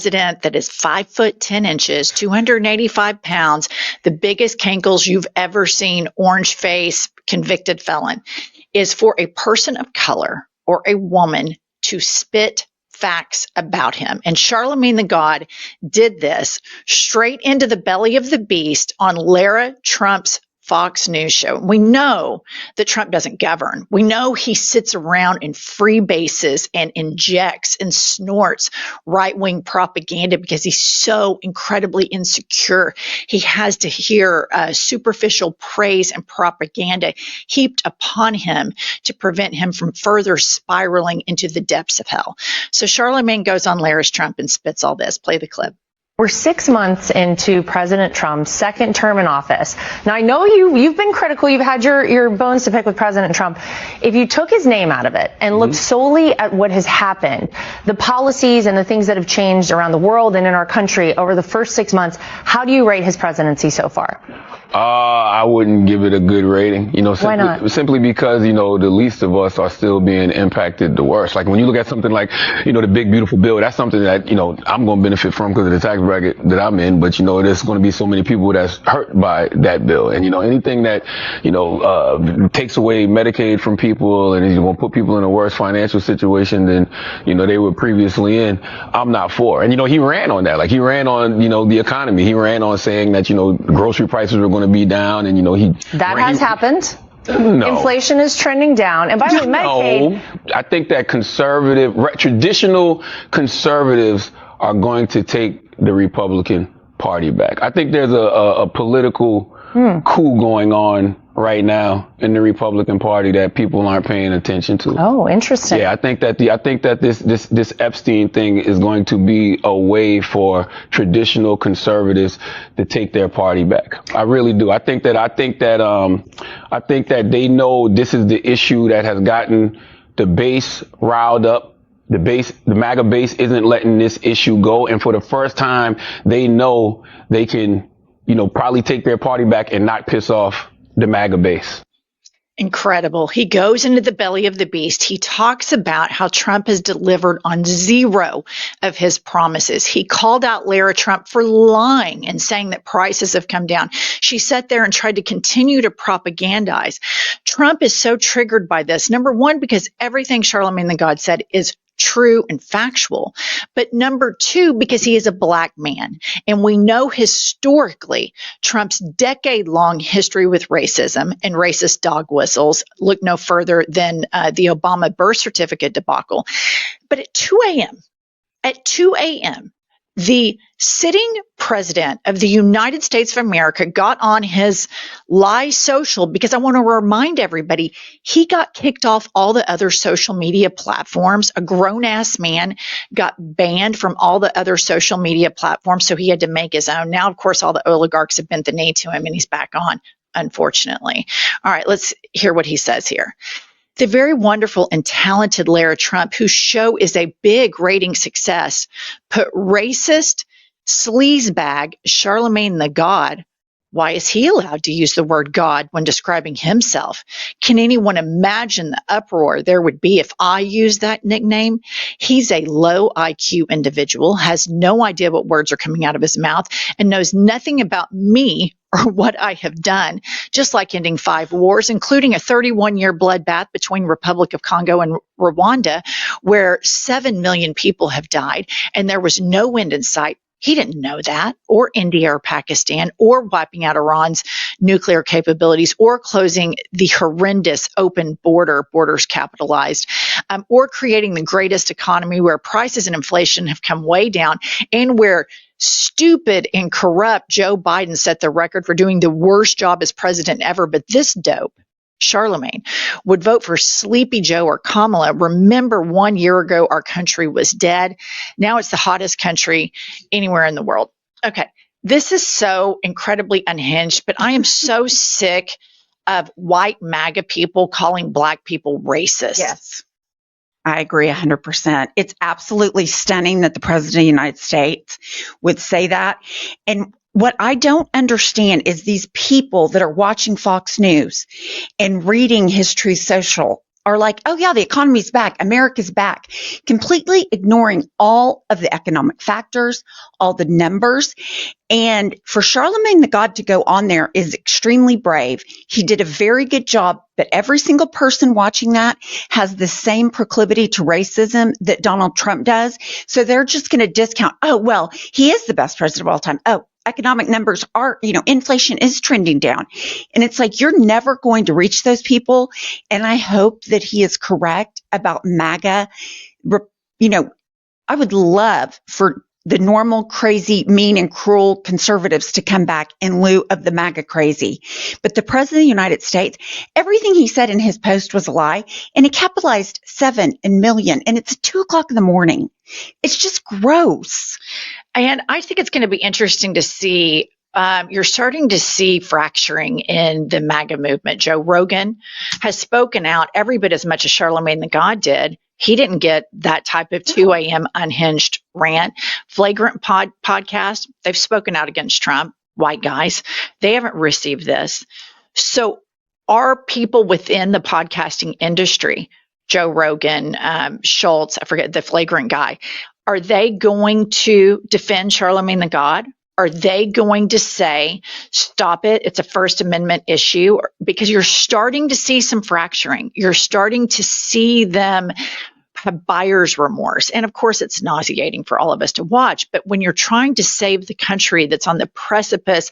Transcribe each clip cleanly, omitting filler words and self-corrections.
president that is 5'10", 285 pounds, the biggest cankles you've ever seen, orange face, convicted felon, is for a person of color or a woman to spit facts about him. And Charlemagne the God did this straight into the belly of the beast on Lara Trump's Fox News show. We know that Trump doesn't govern. We know he sits around in free bases and injects and snorts right-wing propaganda because he's so incredibly insecure. He has to hear superficial praise and propaganda heaped upon him to prevent him from further spiraling into the depths of hell. So Charlemagne goes on Lara's Trump and spits all this. Play the clip. We're 6 months into President Trump's second term in office. Now, I know you've been critical. You've had your bones to pick with President Trump. If you took his name out of it and looked solely at what has happened, the policies and the things that have changed around the world and in our country over the first 6 months, how do you rate his presidency so far? I wouldn't give it a good rating, Why not? Simply because, the least of us are still being impacted the worst. Like when you look at something like, the big, beautiful bill, that's something that, I'm going to benefit from because of the tax bracket that I'm in. But, there's going to be so many people that's hurt by that bill. And, anything that, takes away Medicaid from people and is going to put people in a worse financial situation than, they were previously in, I'm not for. And, he ran on that. Like he ran on, the economy. He ran on saying that, grocery prices were going to be down, and that has happened. No. Inflation is trending down, and by the way, Medicaid. No, I think that traditional conservatives are going to take the Republican Party back. I think there's a political coup going on right now in the Republican Party that people aren't paying attention to. Oh, interesting. Yeah, I think that this Epstein thing is going to be a way for traditional conservatives to take their party back. I really do. I think that they know this is the issue that has gotten the base riled up. The MAGA base isn't letting this issue go, and for the first time, they know they can, probably take their party back and not piss off the MAGA base. Incredible. He goes into the belly of the beast. He talks about how Trump has delivered on zero of his promises. He called out Lara Trump for lying and saying that prices have come down. She sat there and tried to continue to propagandize. Trump is so triggered by this. Number one, because everything Charlemagne the God said is true and factual. But number two, because he is a black man. And we know historically Trump's decade-long history with racism and racist dog whistles. Look no further than the Obama birth certificate debacle. But at 2 a.m., the sitting president of the United States of America got on his lie social because I want to remind everybody he got kicked off all the other social media platforms. A grown-ass man got banned from all the other social media platforms, so he had to make his own. Now, of course, all the oligarchs have bent the knee to him, and he's back on, unfortunately. All right, let's hear what he says here. The very wonderful and talented Lara Trump, whose show is a big rating success, put racist sleazebag Charlemagne the God. Why is he allowed to use the word God when describing himself? Can anyone imagine the uproar there would be if I used that nickname? He's a low IQ individual, has no idea what words are coming out of his mouth, and knows nothing about me or what I have done, just like ending 5 wars, including a 31-year bloodbath between Republic of Congo and Rwanda, where 7 million people have died, and there was no end in sight. He didn't know that, or India or Pakistan, or wiping out Iran's nuclear capabilities, or closing the horrendous open borders capitalized, or creating the greatest economy where prices and inflation have come way down, and where stupid and corrupt Joe Biden set the record for doing the worst job as president ever. But this dope, Charlemagne, would vote for Sleepy Joe or Kamala. Remember, 1 year ago, our country was dead. Now it's the hottest country anywhere in the world. Okay, this is so incredibly unhinged, but I am so sick of white MAGA people calling black people racist. Yes, I agree 100%. It's absolutely stunning that the president of the United States would say that. And what I don't understand is these people that are watching Fox News and reading his Truth Social are like, oh yeah, the economy's back, America's back, completely ignoring all of the economic factors, all the numbers. And for Charlemagne the God to go on there is extremely brave. He did a very good job, but every single person watching that has the same proclivity to racism that Donald Trump does. So they're just going to discount, oh, well, he is the best president of all time. Oh, economic numbers are, inflation is trending down. And it's like, you're never going to reach those people. And I hope that he is correct about MAGA. I would love for the normal, crazy, mean, and cruel conservatives to come back in lieu of the MAGA crazy. But the president of the United States, everything he said in his post was a lie, and he capitalized 7 and million, and it's 2:00 in the morning. It's just gross. And I think it's going to be interesting to see. You're starting to see fracturing in the MAGA movement. Joe Rogan has spoken out every bit as much as Charlemagne the God did. He didn't get that type of 2 a.m. unhinged rant. Flagrant podcast, they've spoken out against Trump, white guys. They haven't received this. So are people within the podcasting industry, Joe Rogan, Schultz, I forget the flagrant guy, are they going to defend Charlemagne the God? Are they going to say, stop it, it's a First Amendment issue? Because you're starting to see some fracturing. You're starting to see them have buyer's remorse. And of course, it's nauseating for all of us to watch. But when you're trying to save the country that's on the precipice,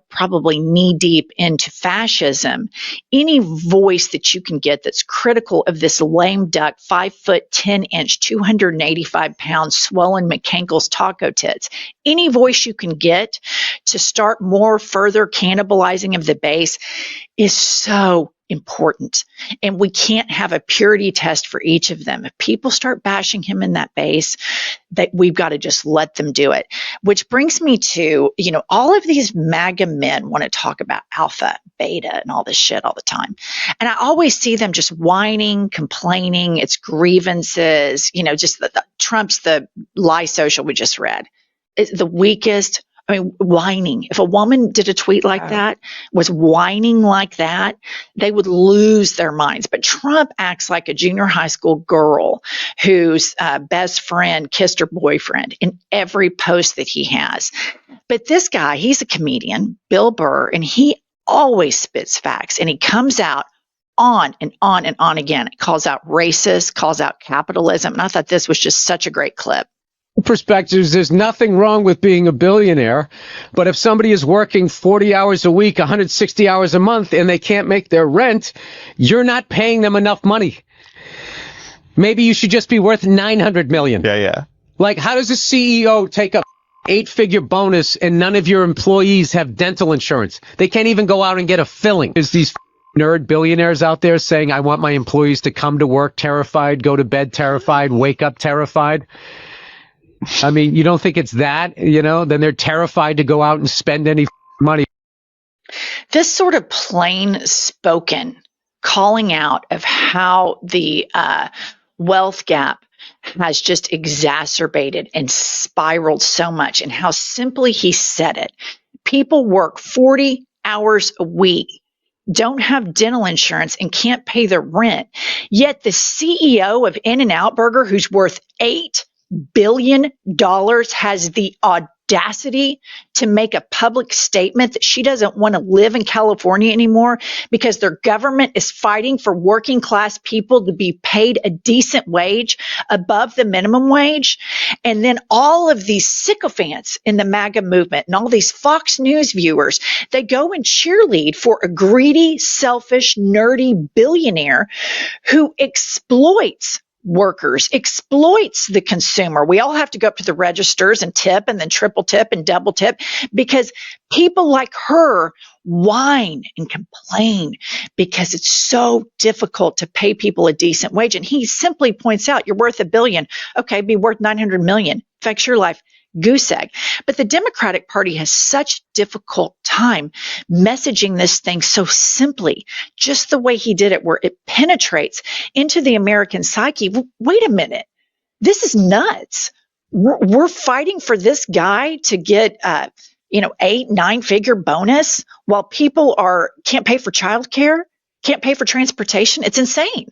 probably knee deep into fascism, any voice that you can get that's critical of this lame duck, 5 foot, 10 inch, 285 pounds, swollen McCankle's taco tits, any voice you can get to start more further cannibalizing of the base is so important. And we can't have a purity test for each of them. If people start bashing him in that base, that we've got to just let them do it. Which brings me to, all of these MAGA men want to talk about alpha, beta, and all this shit all the time. And I always see them just whining, complaining, it's grievances, just Trump's the lie social we just read. It's the weakest. Whining. If a woman did a tweet like that, was whining like that, they would lose their minds. But Trump acts like a junior high school girl whose best friend kissed her boyfriend in every post that he has. But this guy, he's a comedian, Bill Burr, and he always spits facts, and he comes out on and on and on again. It calls out racist, calls out capitalism. And I thought this was just such a great clip. Perspectives, there's nothing wrong with being a billionaire, but if somebody is working 40 hours a week, 160 hours a month, and they can't make their rent, you're not paying them enough money. Maybe you should just be worth 900 million. Yeah. Like, how does a CEO take a 8-figure bonus and none of your employees have dental insurance? They can't even go out and get a filling. There's these nerd billionaires out there saying, I want my employees to come to work terrified, go to bed terrified, wake up terrified. You don't think it's that, then they're terrified to go out and spend any money. This sort of plain spoken calling out of how the wealth gap has just exacerbated and spiraled so much, and how simply he said it. People work 40 hours a week, don't have dental insurance, and can't pay their rent. Yet the CEO of In-N-Out Burger, who's worth $8 billion, has the audacity to make a public statement that she doesn't want to live in California anymore because their government is fighting for working class people to be paid a decent wage above the minimum wage. And then all of these sycophants in the MAGA movement and all these Fox News viewers, they go and cheerlead for a greedy, selfish, nerdy billionaire who exploits workers, exploits the consumer. We all have to go up to the registers and tip, and then triple tip and double tip, because people like her whine and complain because it's so difficult to pay people a decent wage. And he simply points out, you're worth $1 billion. Okay, be worth 900 million. Affects your life. Goose egg. But the Democratic Party has such difficult time messaging this thing so simply, just the way he did it, where it penetrates into the American psyche. Wait a minute. This is nuts. We're fighting for this guy to get, 8-9 figure bonus while people can't pay for childcare. can't pay for transportation. It's insane.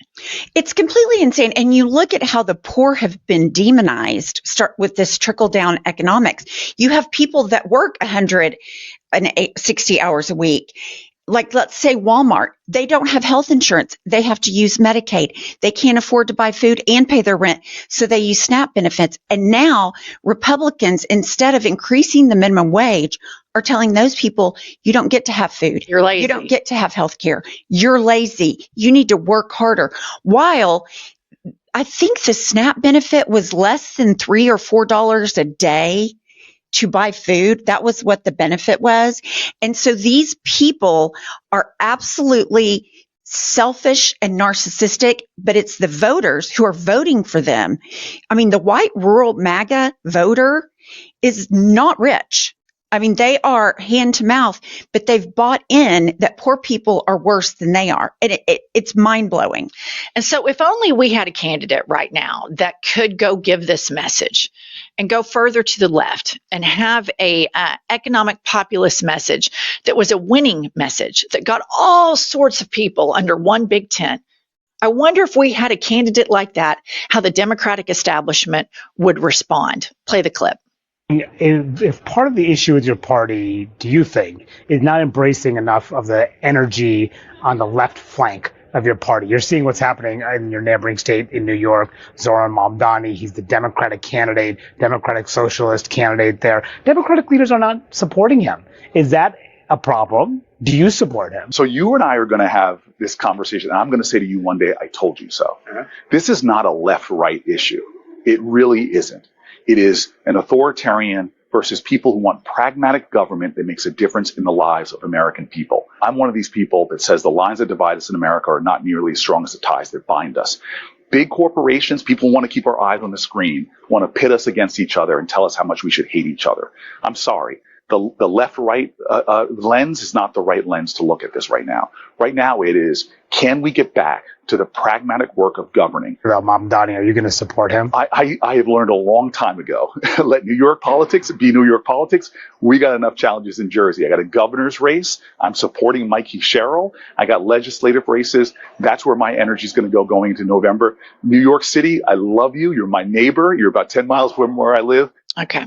It's completely insane. And you look at how the poor have been demonized, start with this trickle down economics. You have people that work 160 hours a week. Like, let's say Walmart, they don't have health insurance. They have to use Medicaid. They can't afford to buy food and pay their rent. So they use SNAP benefits. And now Republicans, instead of increasing the minimum wage, are telling those people, you don't get to have food. You're lazy. You don't get to have health care. You're lazy. You need to work harder. While I think the SNAP benefit was less than $3 or $4 a day to buy food. That was what the benefit was. And so these people are absolutely selfish and narcissistic, but it's the voters who are voting for them. I mean, the white rural MAGA voter is not rich. I mean, they are hand to mouth, but they've bought in that poor people are worse than they are. And it's mind blowing. And so if only we had a candidate right now that could go give this message and go further to the left and have a economic populist message that was a winning message that got all sorts of people under one big tent. I wonder if we had a candidate like that, how the Democratic establishment would respond. Play the clip. If part of the issue with your party, do you think, is not embracing enough of the energy on the left flank of your party? You're seeing what's happening in your neighboring state in New York. Zoran Mamdani, he's the Democratic candidate, Democratic Socialist candidate there. Democratic leaders are not supporting him. Is that a problem? Do you support him? So you and I are going to have this conversation, and I'm going to say to you one day, I told you so. This is not a left-right issue. It really isn't. It is an authoritarian versus people who want pragmatic government that makes a difference in the lives of American people. I'm one of these people that says the lines that divide us in America are not nearly as strong as the ties that bind us. Big corporations, people want to keep our eyes on the screen, want to pit us against each other and tell us how much we should hate each other. I'm sorry. The left-right lens is not the right lens to look at this right now. Right now it is, can we get back to the pragmatic work of governing? About Mamdani, are you going to support him? I have learned a long time ago, let New York politics be New York politics. We got enough challenges in Jersey. I got a governor's race. I'm supporting Mikey Sherrill. I got legislative races. That's where my energy is going to go going into November. New York City, I love you. You're my neighbor. You're about 10 miles from where I live. Okay.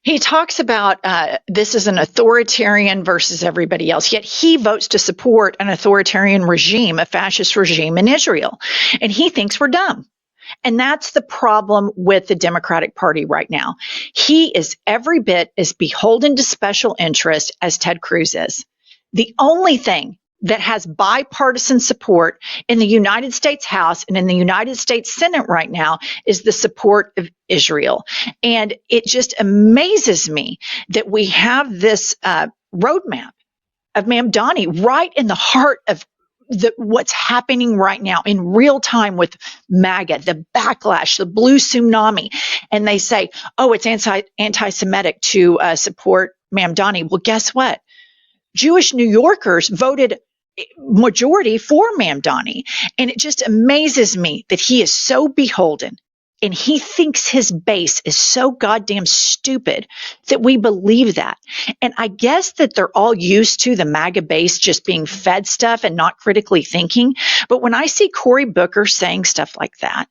He talks about this is an authoritarian versus everybody else, yet he votes to support an authoritarian regime, a fascist regime in Israel. And he thinks we're dumb. And that's the problem with the Democratic Party right now. He is every bit as beholden to special interest as Ted Cruz is. The only thing that has bipartisan support in the United States House and in the United States Senate right now is the support of Israel. And it just amazes me that we have this roadmap of Mamdani right in the heart of what's happening right now in real time with MAGA, the backlash, the blue tsunami. And they say, oh, it's anti-Semitic to support Mamdani. Well, guess what? Jewish New Yorkers voted majority for Mamdani. And it just amazes me that he is so beholden and he thinks his base is so goddamn stupid that we believe that. And I guess that they're all used to the MAGA base just being fed stuff and not critically thinking. But when I see Cory Booker saying stuff like that,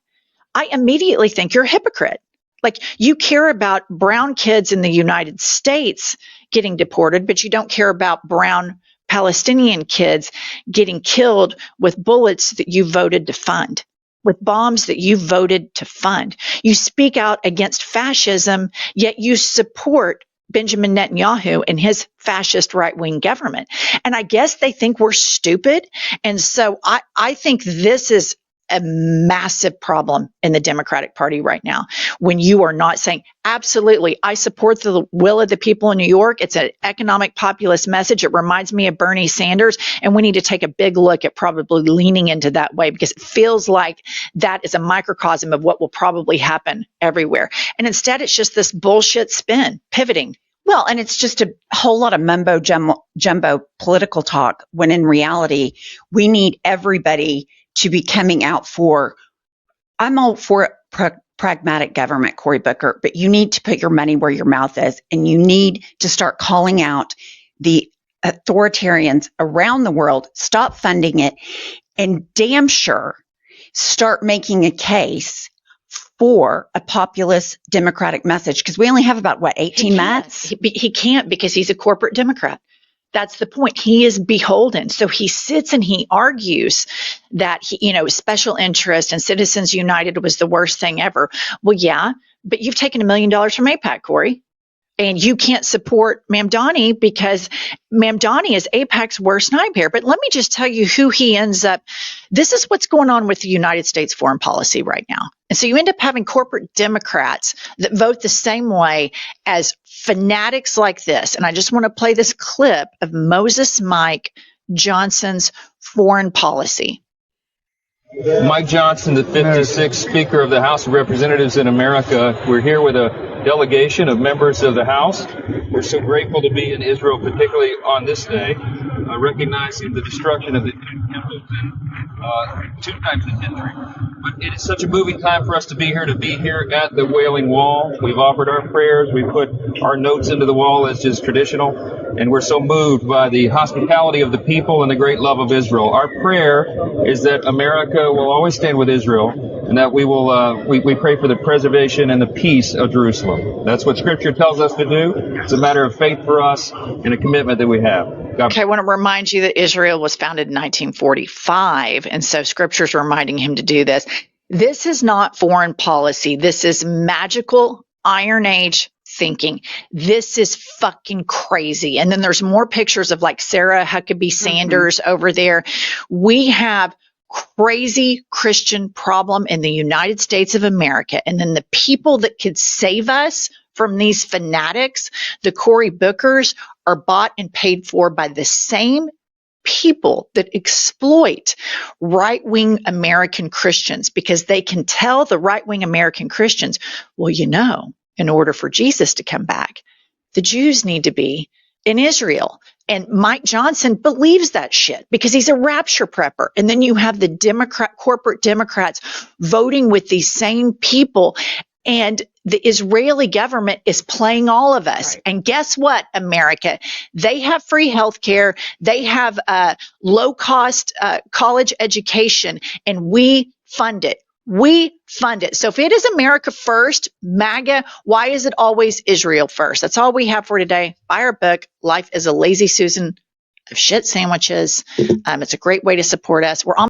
I immediately think you're a hypocrite. Like, you care about brown kids in the United States getting deported, but you don't care about brown Palestinian kids getting killed with bullets that you voted to fund, with bombs that you voted to fund. You speak out against fascism, yet you support Benjamin Netanyahu and his fascist right-wing government. And I guess they think we're stupid. And so I think this is a massive problem in the Democratic Party right now, when you are not saying, absolutely, I support the will of the people in New York. It's an economic populist message. It reminds me of Bernie Sanders. And we need to take a big look at probably leaning into that way, because it feels like that is a microcosm of what will probably happen everywhere. And instead, it's just this bullshit spin, pivoting. Well, and it's just a whole lot of mumbo jumbo political talk, when in reality, we need everybody to be coming out for, I'm all for pragmatic government, Cory Booker, but you need to put your money where your mouth is, and you need to start calling out the authoritarians around the world stop funding it, and damn sure start making a case for a populist Democratic message. Because we only have about, 18 months? He can't, because he's a corporate Democrat. That's the point. He is beholden. So he sits and he argues that, special interest and Citizens United was the worst thing ever. Well, yeah, but you've taken $1 million from AIPAC, Corey. And you can't support Mamdani because Mamdani is AIPAC's worst nightmare. But let me just tell you who he ends up. This is what's going on with the United States foreign policy right now. And so you end up having corporate Democrats that vote the same way as fanatics like this. And I just want to play this clip of Moses Mike Johnson's foreign policy. Mike Johnson, the 56th Speaker of the House of Representatives in America. We're here with a delegation of members of the House. We're so grateful to be in Israel, particularly on this day, recognizing the destruction of the temples two times in history. But it is such a moving time for us to be here at the Wailing Wall. We've offered our prayers. We put our notes into the wall as is traditional. And we're so moved by the hospitality of the people and the great love of Israel. Our prayer is that America will always stand with Israel, and that we will we pray for the preservation and the peace of Jerusalem. That's what Scripture tells us to do. It's a matter of faith for us and a commitment that we have. Okay, I want to remind you that Israel was founded in 1945, and so Scripture's reminding him to do this. This is not foreign policy. This is magical Iron Age thinking. This is fucking crazy. And then there's more pictures of like Sarah Huckabee Sanders over there. We have crazy Christian problem in the United States of America. And then the people that could save us from these fanatics, the Cory Bookers, are bought and paid for by the same people that exploit right-wing American Christians, because they can tell the right-wing American Christians, well, in order for Jesus to come back, the Jews need to be in Israel. And Mike Johnson believes that shit because he's a rapture prepper. And then you have the corporate Democrats voting with these same people. And the Israeli government is playing all of us. Right. And guess what, America? They have free health care. They have low-cost college education, and we fund it. We fund it. So if it is America first, MAGA, why is it always Israel first? That's all we have for today. Buy our book, Life is a Lazy Susan of Shit Sandwiches. It's a great way to support us. We're on